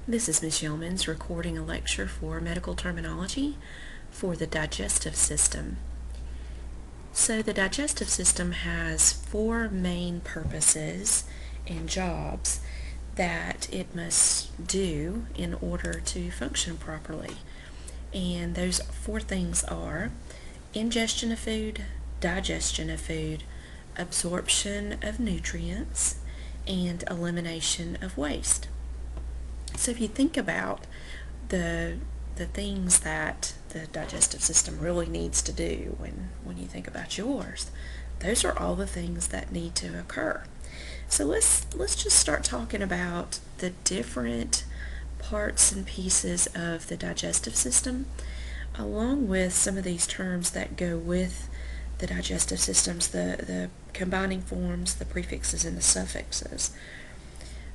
This is Ms. Yeomans recording a lecture for medical terminology for the digestive system. So the digestive system has four main purposes and jobs that it must do in order to function properly. And those four things are ingestion of food, digestion of food, absorption of nutrients, and elimination of waste. So if you think about the things that the digestive system really needs to do when you think about yours, those are all the things that need to occur. So let's just start talking about the different parts and pieces of the digestive system, along with some of these terms that go with the digestive systems, the combining forms, the prefixes, and the suffixes.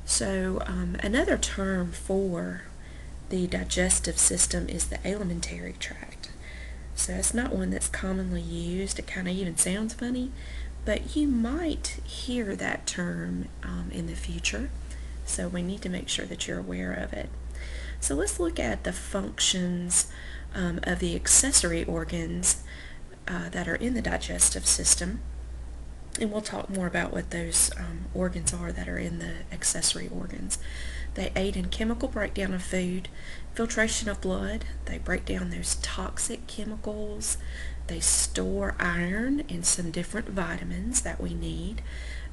So another term for the digestive system is the alimentary tract. So it's not one that's commonly used. It kind of even sounds funny, but you might hear that term in the future. So we need to make sure that you're aware of it. So let's look at the functions of the accessory organs that are in the digestive system. And we'll talk more about what those organs are that are in the accessory organs. They aid in chemical breakdown of food, filtration of blood, they break down those toxic chemicals, they store iron and some different vitamins that we need,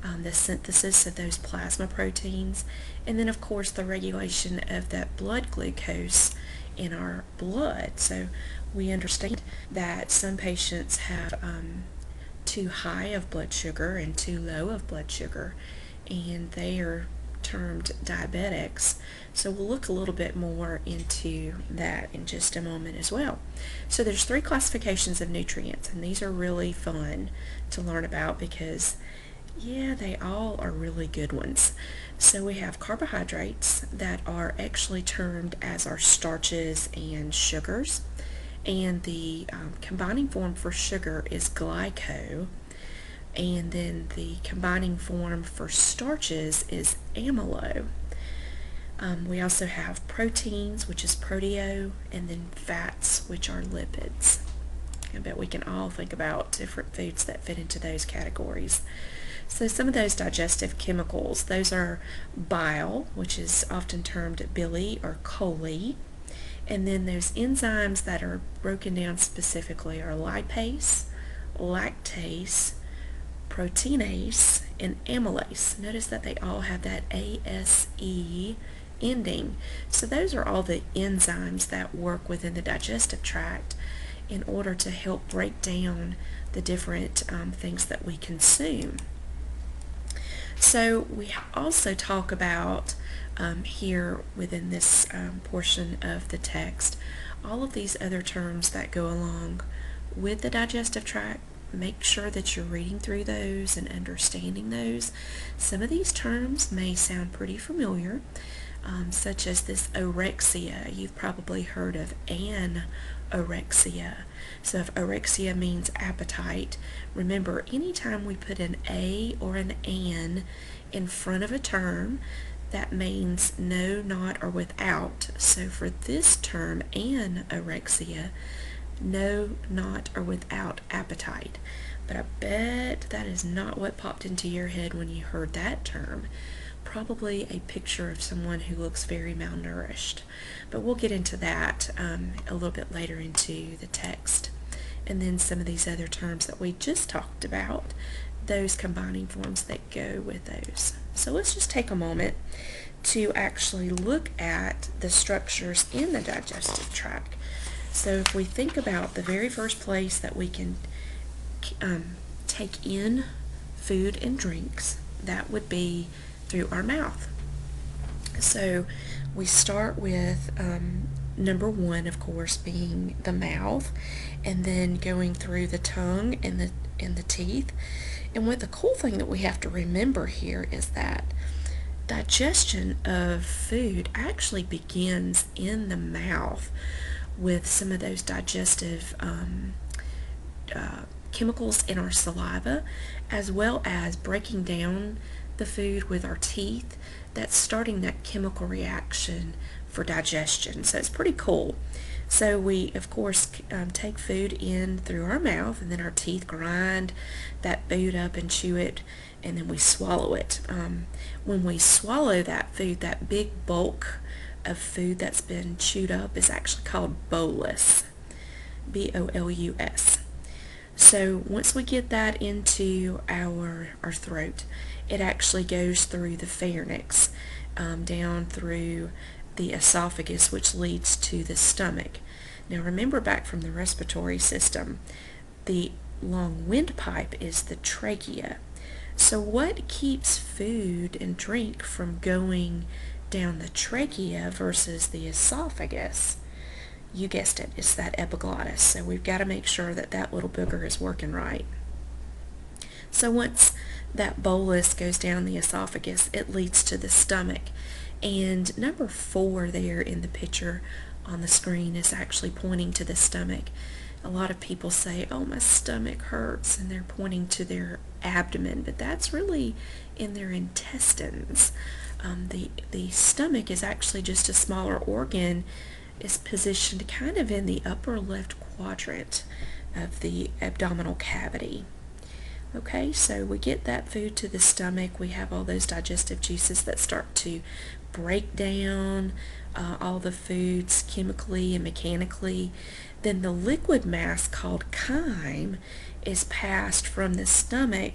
the synthesis of those plasma proteins, and then of course the regulation of that blood glucose in our blood. So we understand that some patients have too high of blood sugar and too low of blood sugar, and they are termed diabetics. So we'll look a little bit more into that in just a moment as well. So there's three classifications of nutrients, and these are really fun to learn about because they all are really good ones. So we have carbohydrates that are actually termed as our starches and sugars. And the combining form for sugar is glyco, and then the combining form for starches is amylo. We also have proteins, which is proteo, and then fats, which are lipids. I bet we can all think about different foods that fit into those categories. So some of those digestive chemicals, those are bile, which is often termed bili or chole. And then those enzymes that are broken down specifically are lipase, lactase, proteinase, and amylase. Notice that they all have that ASE ending. So those are all the enzymes that work within the digestive tract in order to help break down the different things that we consume. So we also talk about here within this portion of the text all of these other terms that go along with the digestive tract. Make sure that you're reading through those and understanding those. Some of these terms may sound pretty familiar, such as this orexia. You've probably heard of anorexia. So if orexia means appetite, remember anytime we put an A or an an in front of a term, that means no, not, or without. So for this term, anorexia, no, not, or without appetite. But I bet that is not what popped into your head when you heard that term. Probably a picture of someone who looks very malnourished. But we'll get into that a little bit later into the text. And then some of these other terms that we just talked about, those combining forms that go with those. So let's just take a moment to actually look at the structures in the digestive tract. So if we think about the very first place that we can take in food and drinks, that would be through our mouth. So we start with number one, of course, being the mouth, and then going through the tongue and the teeth. And what the cool thing that we have to remember here is that digestion of food actually begins in the mouth with some of those digestive chemicals in our saliva, as well as breaking down the food with our teeth, that's starting that chemical reaction for digestion. So it's pretty cool. So we, of course, take food in through our mouth, and then our teeth grind that food up and chew it, and then we swallow it. When we swallow that food, that big bulk of food that's been chewed up is actually called bolus, B-O-L-U-S. So once we get that into our throat, it actually goes through the pharynx, down through the esophagus, which leads to the stomach. Now remember, back from the respiratory system, the long windpipe is the trachea. So what keeps food and drink from going down the trachea versus the esophagus? You guessed it, it's that epiglottis. So we've got to make sure that that little booger is working right. So once that bolus goes down the esophagus, it leads to the stomach. And number 4 there in the picture on the screen is actually pointing to the stomach. A lot of people say, oh, my stomach hurts, and they're pointing to their abdomen, but that's really in their intestines. The stomach is actually just a smaller organ. Is positioned kind of in the upper left quadrant of the abdominal cavity. Okay, so we get that food to the stomach. We have all those digestive juices that start to break down all the foods chemically and mechanically. Then the liquid mass called chyme is passed from the stomach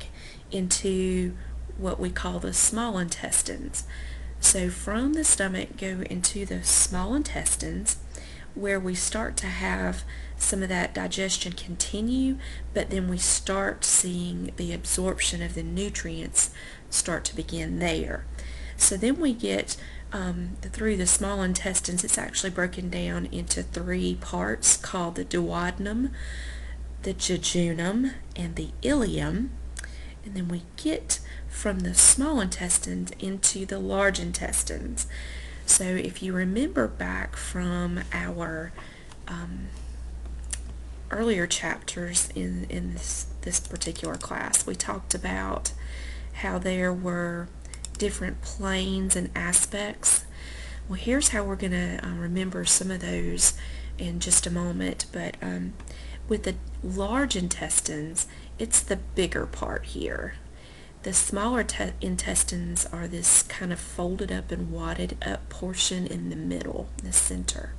into what we call the small intestines. So from the stomach go into the small intestines, where we start to have some of that digestion continue, but then we start seeing the absorption of the nutrients start to begin there. So then we get through the small intestines, it's actually broken down into 3 parts called the duodenum, the jejunum, and the ileum. And then we get from the small intestines into the large intestines. So if you remember back from our earlier chapters in this particular class, we talked about how there were different planes and aspects. Well, here's how we're going to remember some of those in just a moment. But with the large intestines, it's the bigger part here. The smaller intestines are this kind of folded up and wadded up portion in the middle, the center.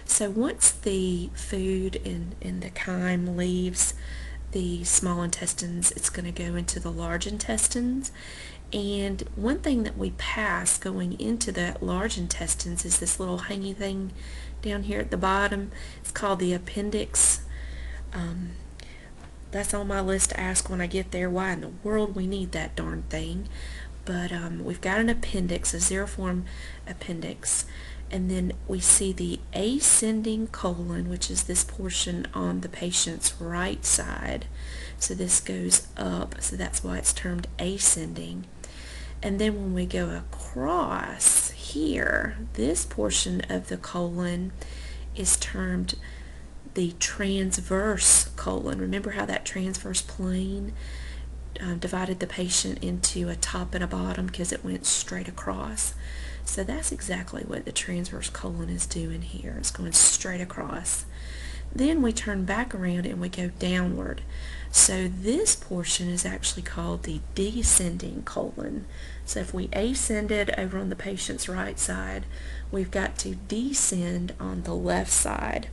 So once the food and the chyme leaves the small intestines, it's going to go into the large intestines. And one thing that we pass going into that large intestines is this little hangy thing down here at the bottom. It's called the appendix. That's on my list to ask when I get there, why in the world we need that darn thing. But we've got an appendix, a xeriform appendix, and then we see the ascending colon, which is this portion on the patient's right side. So this goes up, so that's why it's termed ascending. And then when we go across here, this portion of the colon is termed the transverse colon. Remember how that transverse plane divided the patient into a top and a bottom because it went straight across? So that's exactly what the transverse colon is doing here. It's going straight across. Then we turn back around and we go downward. So this portion is actually called the descending colon. So if we ascended over on the patient's right side, we've got to descend on the left side.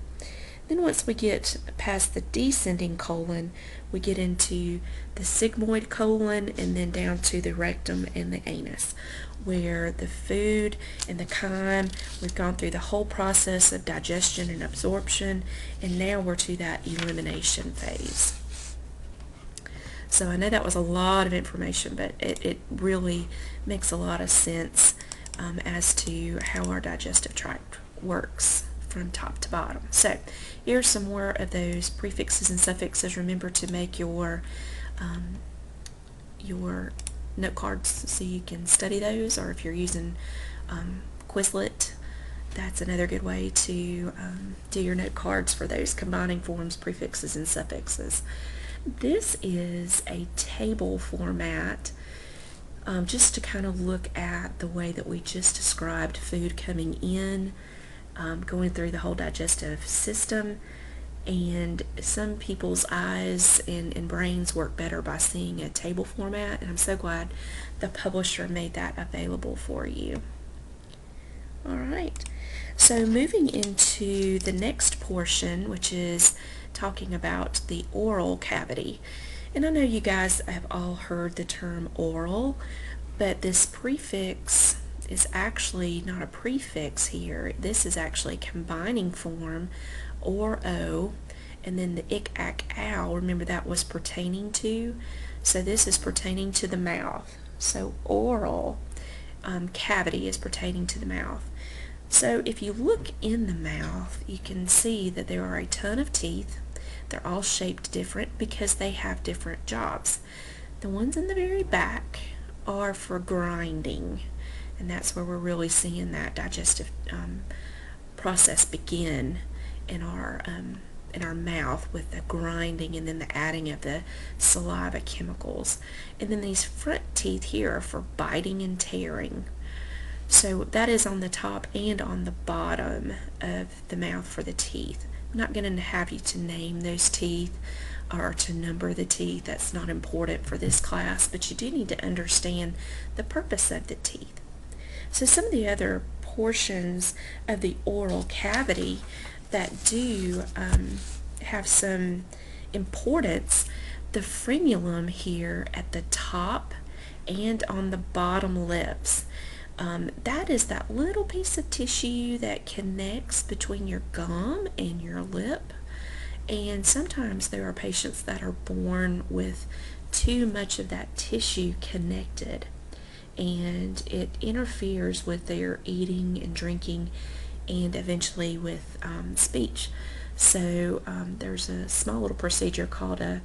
Then once we get past the descending colon, we get into the sigmoid colon and then down to the rectum and the anus, where the food and the chyme, we've gone through the whole process of digestion and absorption, and now we're to that elimination phase. So I know that was a lot of information, but it really makes a lot of sense as to how our digestive tract works from top to bottom. So here's some more of those prefixes and suffixes. Remember to make your note cards so you can study those, or if you're using Quizlet, that's another good way to do your note cards for those combining forms, prefixes, and suffixes. This is a table format just to kind of look at the way that we just described food coming in, going through the whole digestive system. And some people's eyes and brains work better by seeing a table format, and I'm so glad the publisher made that available for you. All right, so moving into the next portion, which is talking about the oral cavity. And I know you guys have all heard the term oral, but this prefix is actually not a prefix here. This is actually a combining form, or O, and then the ick, ack, ow, remember that was pertaining to. So this is pertaining to the mouth. So oral cavity is pertaining to the mouth. So if you look in the mouth, you can see that there are a ton of teeth. They're all shaped different because they have different jobs. The ones in the very back are for grinding, and that's where we're really seeing that digestive process begin in our mouth, with the grinding and then the adding of the saliva chemicals. And then these front teeth here are for biting and tearing. So that is on the top and on the bottom of the mouth for the teeth. I'm not going to have you to name those teeth or to number the teeth. That's not important for this class, but you do need to understand the purpose of the teeth. So some of the other portions of the oral cavity that do have some importance, the frenulum here at the top and on the bottom lips. That is that little piece of tissue that connects between your gum and your lip. And sometimes there are patients that are born with too much of that tissue connected, and it interferes with their eating and drinking and eventually with speech. So there's a small little procedure called a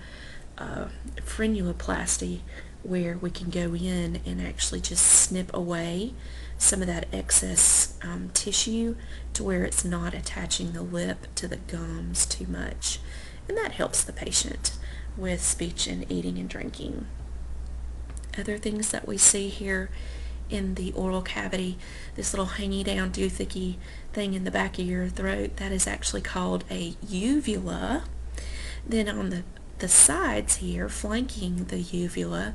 frenuloplasty, where we can go in and actually just snip away some of that excess tissue to where it's not attaching the lip to the gums too much. And that helps the patient with speech and eating and drinking. Other things that we see here in the oral cavity, this little hangy down toothicky thing in the back of your throat, that is actually called a uvula. Then on the sides here, flanking the uvula,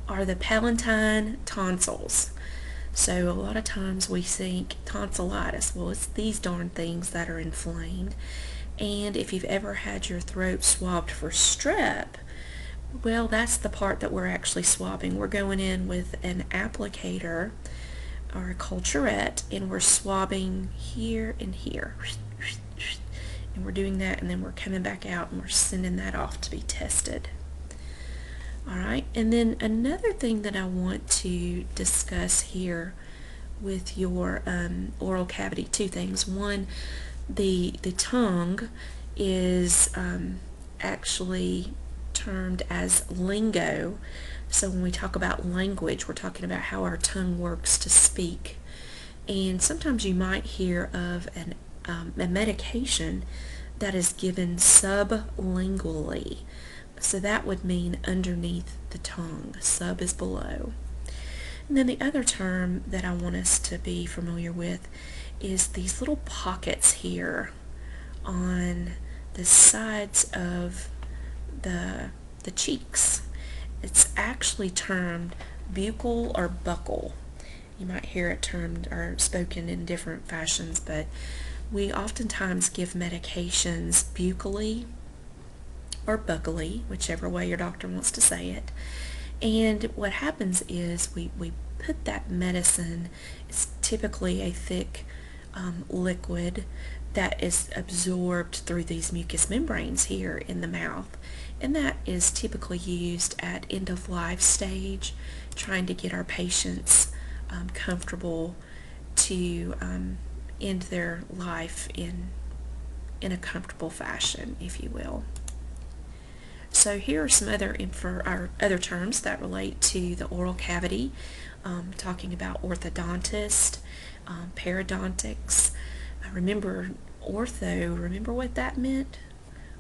are the palatine tonsils. So a lot of times we think tonsillitis. Well, it's these darn things that are inflamed. And if you've ever had your throat swabbed for strep, well, that's the part that we're actually swabbing. We're going in with an applicator or a culturette, and we're swabbing here and here. And we're doing that, and then we're coming back out and we're sending that off to be tested. Alright, and then another thing that I want to discuss here with your oral cavity, two things. One, the tongue is actually termed as lingo. So when we talk about language, we're talking about how our tongue works to speak. And sometimes you might hear of a medication that is given sublingually. So that would mean underneath the tongue. Sub is below. And then the other term that I want us to be familiar with is these little pockets here on the sides of the cheeks. It's actually termed buccal or buccal. You might hear it termed or spoken in different fashions, but we oftentimes give medications buccally or buccally, whichever way your doctor wants to say it. And what happens is we put that medicine, it's typically a thick liquid that is absorbed through these mucous membranes here in the mouth. And that is typically used at end of life stage, trying to get our patients comfortable to end their life in a comfortable fashion, if you will. So here are some other terms that relate to the oral cavity, talking about orthodontist, periodontics. Remember ortho, remember what that meant?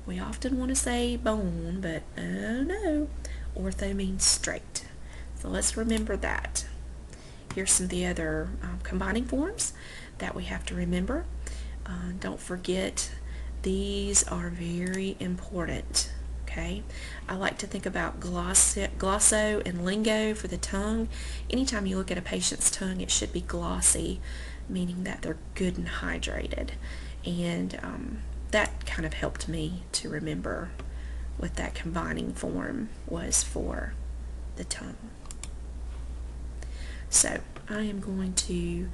We often want to say bone, but oh no, ortho means straight. So let's remember that. Here's some of the other combining forms that we have to remember. Don't forget, these are very important. Okay, I like to think about glosso and lingo for the tongue. Anytime you look at a patient's tongue, it should be glossy, meaning that they're good and hydrated. And that kind of helped me to remember what that combining form was for the tongue. So I am going to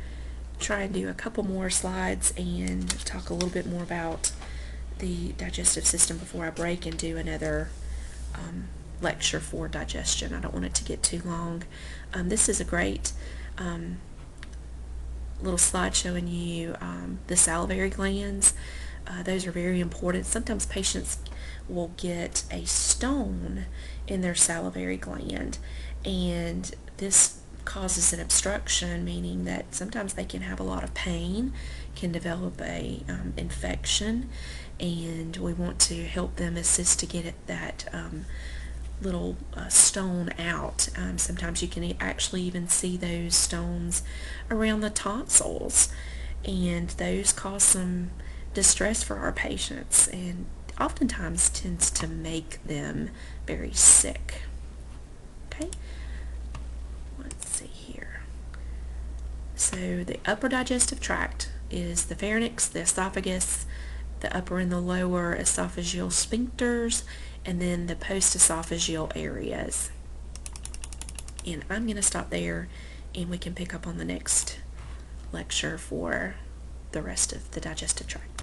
try and do a couple more slides and talk a little bit more about the digestive system before I break and do another lecture for digestion. I don't want it to get too long. This is a great little slide showing you the salivary glands. Those are very important. Sometimes patients will get a stone in their salivary gland, and this causes an obstruction, meaning that sometimes they can have a lot of pain, can develop a infection, and we want to help them assist to get that little stone out. Sometimes you can actually even see those stones around the tonsils, and those cause some distress for our patients and oftentimes tends to make them very sick. Okay, let's see here. So the upper digestive tract is the pharynx, the esophagus, the upper and the lower esophageal sphincters, and then the post-esophageal areas. And I'm going to stop there, and we can pick up on the next lecture for the rest of the digestive tract.